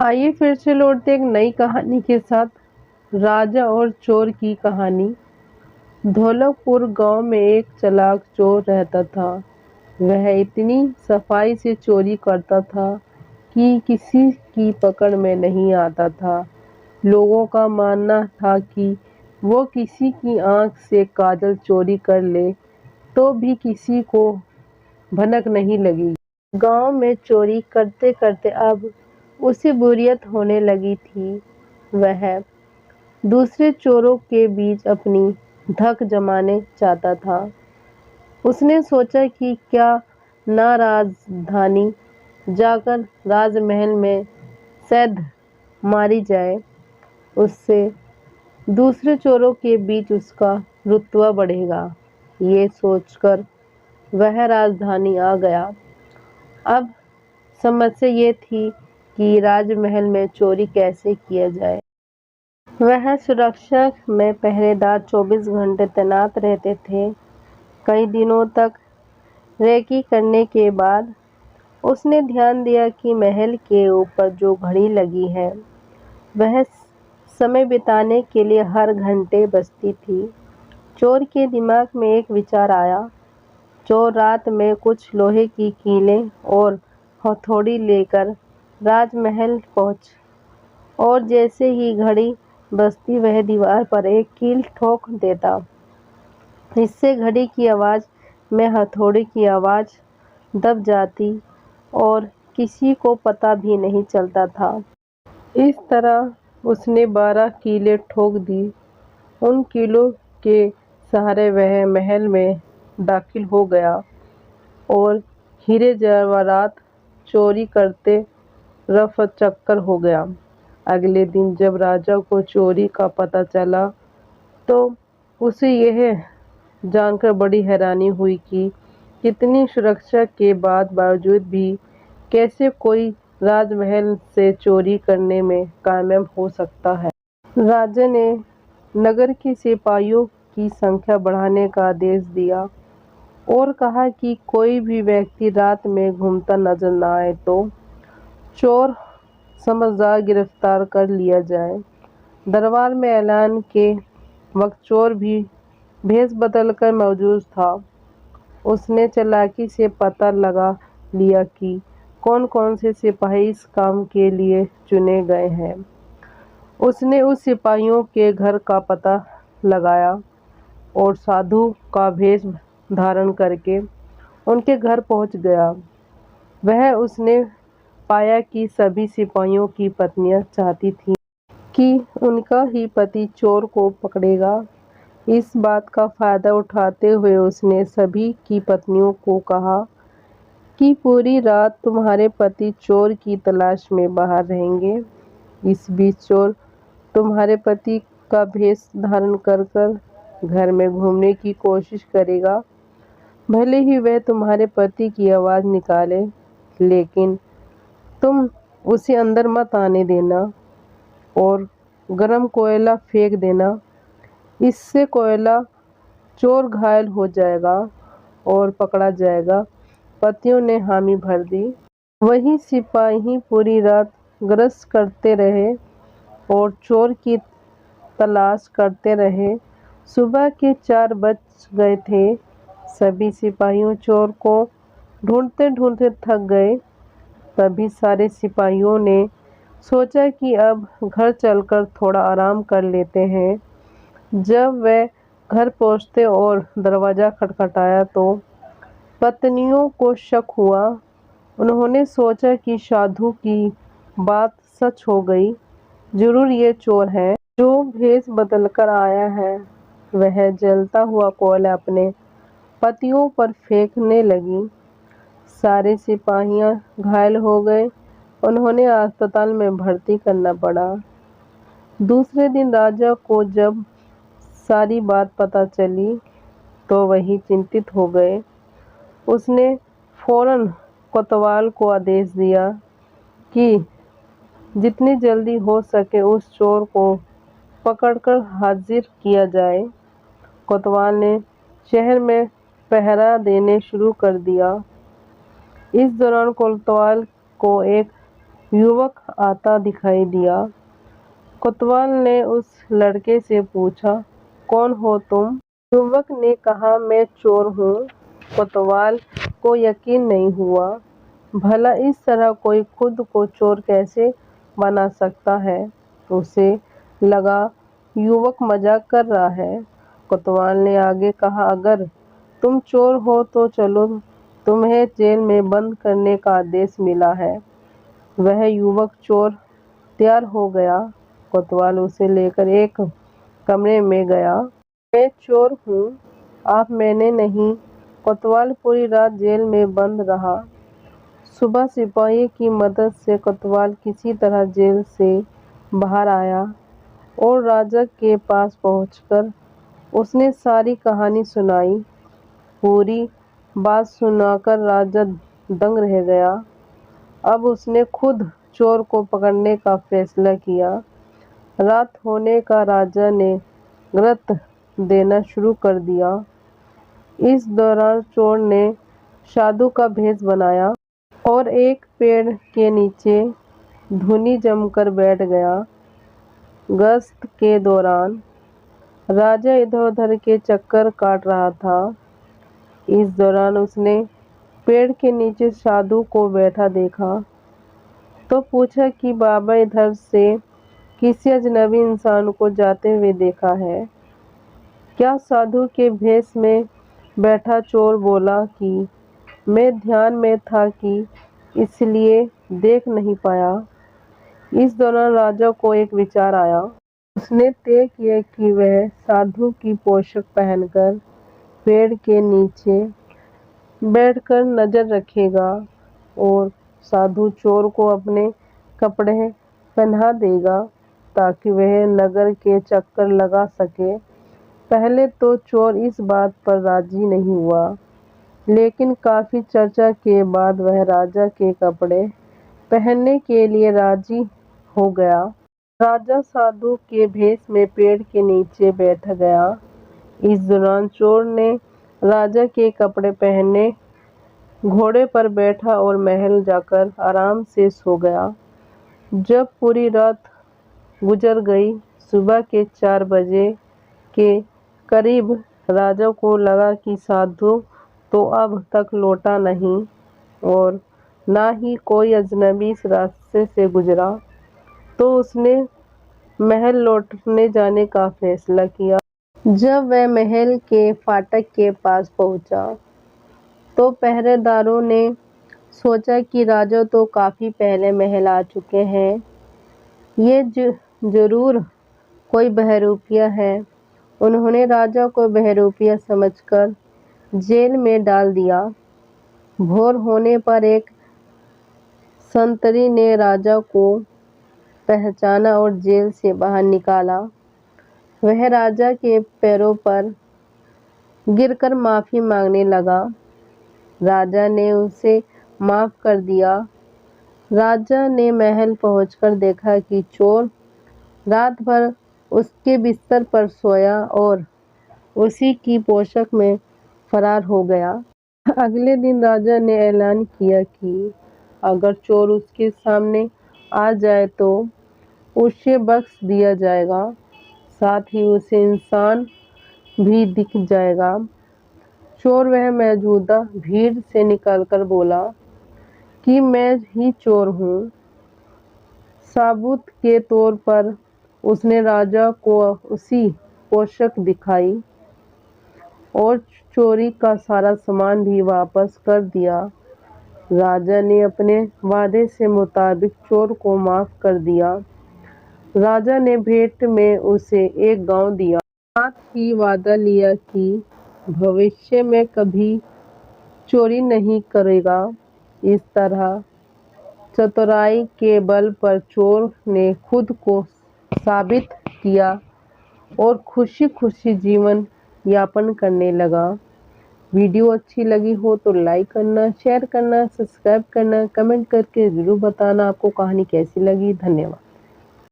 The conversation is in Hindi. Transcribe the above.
आइए फिर से लौटते एक नई कहानी के साथ। राजा और चोर की कहानी। धौलकपुर गांव में एक चालाक चोर रहता था। वह इतनी सफाई से चोरी करता था कि किसी की पकड़ में नहीं आता था। लोगों का मानना था कि वो किसी की आंख से काजल चोरी कर ले तो भी किसी को भनक नहीं लगी। गांव में चोरी करते करते अब उसे बोरियत होने लगी थी। वह दूसरे चोरों के बीच अपनी धक जमाने चाहता था। उसने सोचा कि क्या ना राजधानी जाकर राजमहल में सैद मारी जाए। उससे दूसरे चोरों के बीच उसका रुतबा बढ़ेगा। ये सोचकर वह राजधानी आ गया। अब समस्या ये थी कि राजमहल में चोरी कैसे किया जाए। वह सुरक्षा में पहरेदार 24 घंटे तैनात रहते थे। कई दिनों तक रेकी करने के बाद उसने ध्यान दिया कि महल के ऊपर जो घड़ी लगी है वह समय बिताने के लिए हर घंटे बजती थी। चोर के दिमाग में एक विचार आया। चोर रात में कुछ लोहे की कीलें और हथौड़ी लेकर राजमहल पहुंच और जैसे ही घड़ी बजती वह दीवार पर एक कील ठोक देता। इससे घड़ी की आवाज़ में हथौड़ी की आवाज़ दब जाती और किसी को पता भी नहीं चलता था। इस तरह उसने 12 कीलें ठोक दी। उन कीलों के सहारे वह महल में दाखिल हो गया और हीरे जवाहरात चोरी करते रफचक्कर हो गया। अगले दिन जब राजा को चोरी का पता चला तो उसे यह जानकर बड़ी हैरानी हुई कि इतनी सुरक्षा के बावजूद भी कैसे कोई राजमहल से चोरी करने में कामयाब हो सकता है। राजा ने नगर के सिपाहियों की संख्या बढ़ाने का आदेश दिया और कहा कि कोई भी व्यक्ति रात में घूमता नजर न आए तो चोर समझदार गिरफ्तार कर लिया जाए। दरबार में ऐलान के वक्त चोर भी भेष बदलकर मौजूद था। उसने चालाकी से पता लगा लिया कि कौन-कौन से सिपाही इस काम के लिए चुने गए हैं। उसने उस सिपाहियों के घर का पता लगाया और साधु का भेष धारण करके उनके घर पहुंच गया। वह उसने पाया कि सभी सिपाहियों की पत्नियां चाहती थीं कि उनका ही पति चोर को पकड़ेगा। इस बात का फायदा उठाते हुए उसने सभी की पत्नियों को कहा कि पूरी रात तुम्हारे पति चोर की तलाश में बाहर रहेंगे। इस बीच चोर तुम्हारे पति का भेष धारण कर घर में घूमने की कोशिश करेगा। भले ही वह तुम्हारे पति की आवाज़ निकाले, लेकिन तुम उसे अंदर मत आने देना और गरम कोयला फेंक देना। इससे कोयला चोर घायल हो जाएगा और पकड़ा जाएगा। पतियों ने हामी भर दी। वही सिपाही पूरी रात गश्त करते रहे और चोर की तलाश करते रहे। सुबह के 4 बज गए थे। सभी सिपाहियों चोर को ढूंढते ढूंढते थक गए। तभी सारे सिपाहियों ने सोचा कि अब घर चलकर थोड़ा आराम कर लेते हैं। जब वे घर पहुंचे और दरवाज़ा खटखटाया तो पत्नियों को शक हुआ। उन्होंने सोचा कि साधु की बात सच हो गई। जरूर ये चोर है जो भेष बदलकर आया है। वह जलता हुआ कोयला अपने पतियों पर फेंकने लगी। सारे सिपाहियां घायल हो गए। उन्होंने अस्पताल में भर्ती करना पड़ा। दूसरे दिन राजा को जब सारी बात पता चली तो वही चिंतित हो गए। उसने फौरन कोतवाल को आदेश दिया कि जितनी जल्दी हो सके उस चोर को पकड़कर हाजिर किया जाए। कोतवाल ने शहर में पहरा देने शुरू कर दिया। इस दौरान कोतवाल को एक युवक आता दिखाई दिया। कोतवाल ने उस लड़के से पूछा, कौन हो तुम? युवक ने कहा, मैं चोर हूँ। कोतवाल को यकीन नहीं हुआ। भला इस तरह कोई खुद को चोर कैसे बना सकता है? उसे लगा युवक मजाक कर रहा है। कोतवाल ने आगे कहा, अगर तुम चोर हो तो चलो, तुम्हें जेल में बंद करने का आदेश मिला है। वह युवक चोर तैयार हो गया। कोतवाल उसे लेकर एक कमरे में गया। मैं चोर हूँ, आप मैंने नहीं। कोतवाल पूरी रात जेल में बंद रहा। सुबह सिपाही की मदद से कोतवाल किसी तरह जेल से बाहर आया और राजा के पास पहुंचकर उसने सारी कहानी सुनाई। पूरी बात सुनाकर राजा दंग रह गया। अब उसने खुद चोर को पकड़ने का फैसला किया। रात होने का राजा ने व्रत देना शुरू कर दिया। इस दौरान चोर ने साधु का भेष बनाया और एक पेड़ के नीचे धुनी जमकर बैठ गया। गश्त के दौरान राजा इधर-उधर के चक्कर काट रहा था। इस दौरान उसने पेड़ के नीचे साधु को बैठा देखा तो पूछा कि बाबा, इधर से किसी अजनबी इंसान को जाते हुए देखा है क्या? साधु के भेष में बैठा चोर बोला कि मैं ध्यान में था कि इसलिए देख नहीं पाया। इस दौरान राजा को एक विचार आया। उसने तय किया कि वह साधु की पोशाक पहनकर पेड़ के नीचे बैठकर नजर रखेगा और साधु चोर को अपने कपड़े पहना देगा ताकि वह नगर के चक्कर लगा सके। पहले तो चोर इस बात पर राजी नहीं हुआ, लेकिन काफी चर्चा के बाद वह राजा के कपड़े पहनने के लिए राजी हो गया। राजा साधु के भेष में पेड़ के नीचे बैठ गया। इस दौरान चोर ने राजा के कपड़े पहने, घोड़े पर बैठा और महल जाकर आराम से सो गया। जब पूरी रात गुजर गई, सुबह के 4 बजे के करीब राजा को लगा कि साधु तो अब तक लौटा नहीं और ना ही कोई अजनबी इस रास्ते से गुजरा, तो उसने महल लौटने जाने का फैसला किया। जब वह महल के फाटक के पास पहुंचा, तो पहरेदारों ने सोचा कि राजा तो काफी पहले महल आ चुके हैं, ये जरूर कोई बहरूपिया है। उन्होंने राजा को बहरूपिया समझकर जेल में डाल दिया। भोर होने पर एक संतरी ने राजा को पहचाना और जेल से बाहर निकाला। वह राजा के पैरों पर गिरकर माफी मांगने लगा। राजा ने उसे माफ कर दिया। राजा ने महल पहुंचकर देखा कि चोर रात भर उसके बिस्तर पर सोया और उसी की पोशाक में फरार हो गया। अगले दिन राजा ने ऐलान किया कि अगर चोर उसके सामने आ जाए तो उसे बख्श दिया जाएगा, साथ ही उसे इंसान भी दिख जाएगा। चोर वह मौजूदा भीड़ से निकलकर बोला कि मैं ही चोर हूँ। सबूत के तौर पर उसने राजा को उसी पोशाक दिखाई और चोरी का सारा सामान भी वापस कर दिया। राजा ने अपने वादे से मुताबिक चोर को माफ कर दिया। राजा ने भेंट में उसे एक गांव दिया, साथ ही वादा लिया कि भविष्य में कभी चोरी नहीं करेगा। इस तरह चतुराई के बल पर चोर ने खुद को साबित किया और खुशी खुशी जीवन यापन करने लगा। वीडियो अच्छी लगी हो तो लाइक करना, शेयर करना, सब्सक्राइब करना, कमेंट करके ज़रूर बताना आपको कहानी कैसी लगी। धन्यवाद।